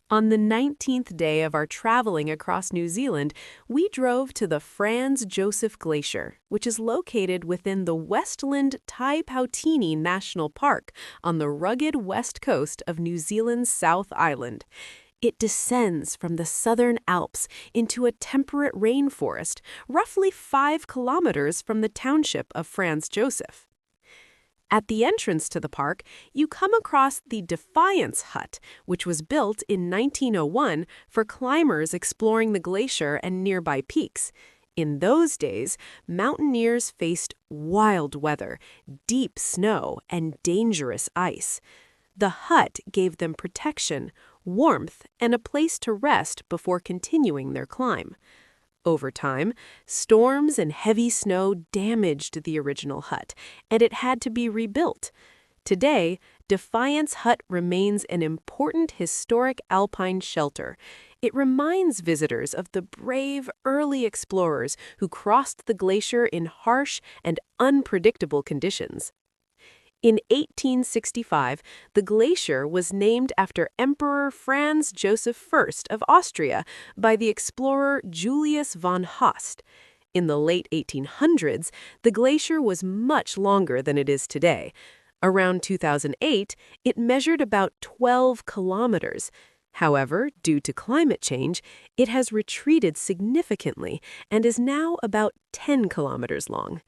On the 19th day of our traveling across New Zealand, we drove to the Josef Glacier, which is located within the Westland Tai Pautini National Park on the rugged west coast of New Zealand's South Island. It descends from the southern Alps into a temperate rainforest, roughly 5 kilometers from the township of Frans Josef. At the entrance to the park, you come across the Defiance Hut, which was built in 1901 for climbers exploring the glacier and nearby peaks. In those days, mountaineers faced wild weather, deep snow, and dangerous ice. The hut gave them protection, warmth, and a place to rest before continuing their climb. Over time, storms and heavy snow damaged the original hut, and it had to be rebuilt. Today, Defiance Hut remains an important historic alpine shelter. It reminds visitors of the brave early explorers who crossed the glacier in harsh and unpredictable conditions. In 1865, the glacier was named after Emperor Franz Josef I of Austria by the explorer Julius von Haast. In the late 1800s, the glacier was much longer than it is today. Around 2008, it measured about 12 kilometers. However, due to climate change, it has retreated significantly and is now about 10 kilometers long.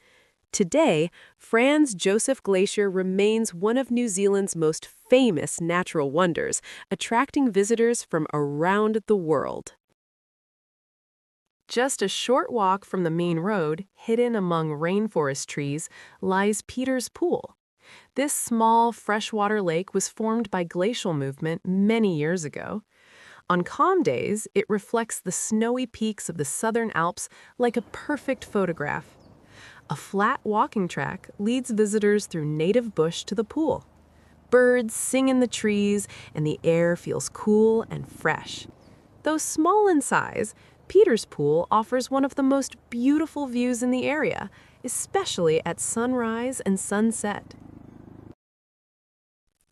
Today, Frans Josef Glacier remains one of New Zealand's most famous natural wonders, attracting visitors from around the world. Just a short walk from the main road, hidden among rainforest trees, lies Peter's Pool. This small freshwater lake was formed by glacial movement many years ago. On calm days, it reflects the snowy peaks of the southern Alps like a perfect photograph. A flat walking track leads visitors through native bush to the pool. Birds sing in the trees, and the air feels cool and fresh. Though small in size, Peter's Pool offers one of the most beautiful views in the area, especially at sunrise and sunset.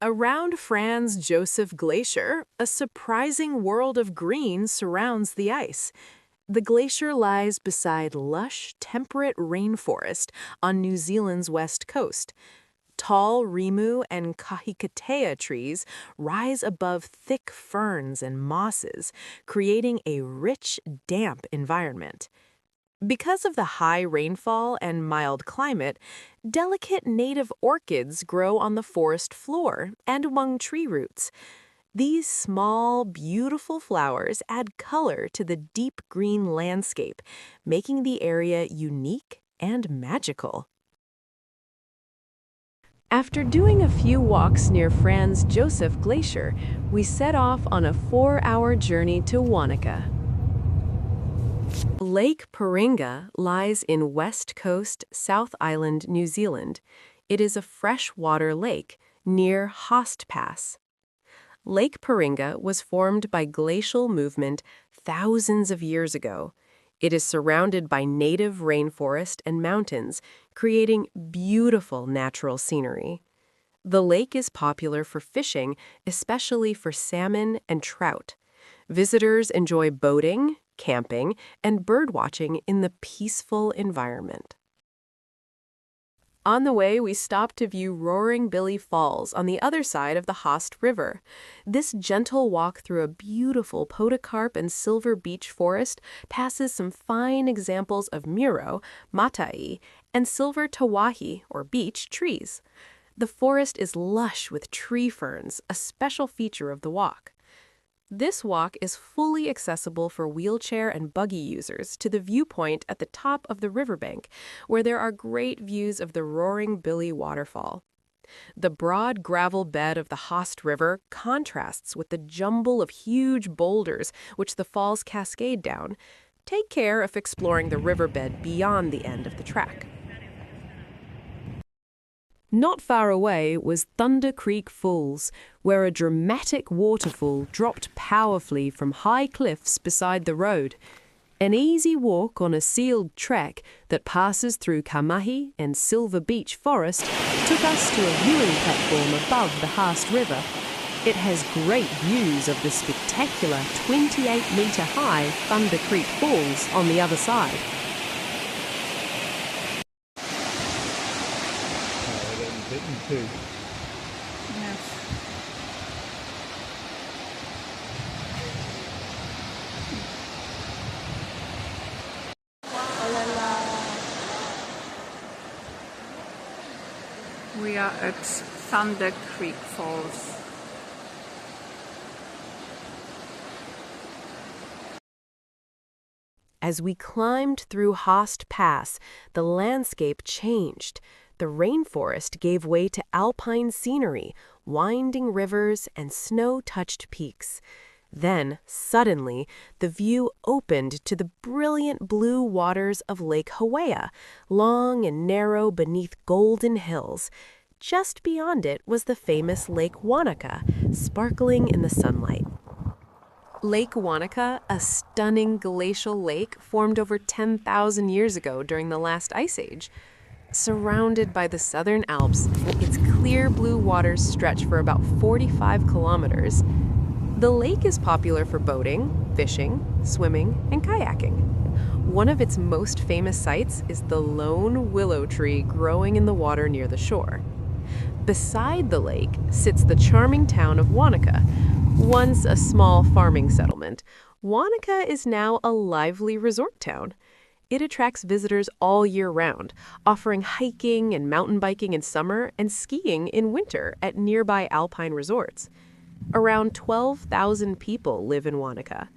Around Frans Josef Glacier, a surprising world of green surrounds the ice. The glacier lies beside lush, temperate rainforest on New Zealand's west coast. Tall rimu and kahikatea trees rise above thick ferns and mosses, creating a rich, damp environment. Because of the high rainfall and mild climate, delicate native orchids grow on the forest floor and among tree roots. These small, beautiful flowers add color to the deep green landscape, making the area unique and magical. After doing a few walks near Frans Josef Glacier, we set off on a 4-hour journey to Wanaka. Lake Paringa lies in West Coast, South Island, New Zealand. It is a freshwater lake near Haast Pass. Lake Paringa was formed by glacial movement thousands of years ago. It is surrounded by native rainforest and mountains, creating beautiful natural scenery. The lake is popular for fishing, especially for salmon and trout. Visitors enjoy boating, camping, and birdwatching in the peaceful environment. On the way, we stopped to view Roaring Billy Falls on the other side of the Haast River. This gentle walk through a beautiful podocarp and silver beech forest passes some fine examples of miro, matai, and silver tawahi, or beech, trees. The forest is lush with tree ferns, a special feature of the walk. This walk is fully accessible for wheelchair and buggy users to the viewpoint at the top of the riverbank, where there are great views of the Roaring Billy waterfall. The broad gravel bed of the Haast River contrasts with the jumble of huge boulders which the falls cascade down. Take care of exploring the riverbed beyond the end of the track. Not far away was Thunder Creek Falls, where a dramatic waterfall dropped powerfully from high cliffs beside the road. An easy walk on a sealed track that passes through Kamahi and Silver Beach Forest took us to a viewing platform above the Haast River. It has great views of the spectacular 28-metre-high Thunder Creek Falls on the other side. They're getting bitten too. Yes. We are at Thunder Creek Falls. As we climbed through Host Pass, the landscape changed. The rainforest gave way to alpine scenery, winding rivers, and snow-touched peaks. Then, suddenly, the view opened to the brilliant blue waters of Lake Hawea, long and narrow beneath golden hills. Just beyond it was the famous Lake Wanaka, sparkling in the sunlight. Lake Wanaka, a stunning glacial lake formed over 10,000 years ago during the last ice age. Surrounded by the southern Alps, its clear blue waters stretch for about 45 kilometers. The lake is popular for boating, fishing, swimming, and kayaking. One of its most famous sights is the lone willow tree growing in the water near the shore. Beside the lake sits the charming town of Wanaka. Once a small farming settlement, Wanaka is now a lively resort town. It attracts visitors all year round, offering hiking and mountain biking in summer and skiing in winter at nearby alpine resorts. Around 12,000 people live in Wanaka.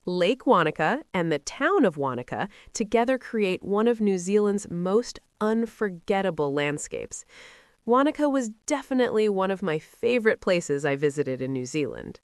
Lake Wanaka and the town of Wanaka together create one of New Zealand's most unforgettable landscapes. Wanaka was definitely one of my favorite places I visited in New Zealand.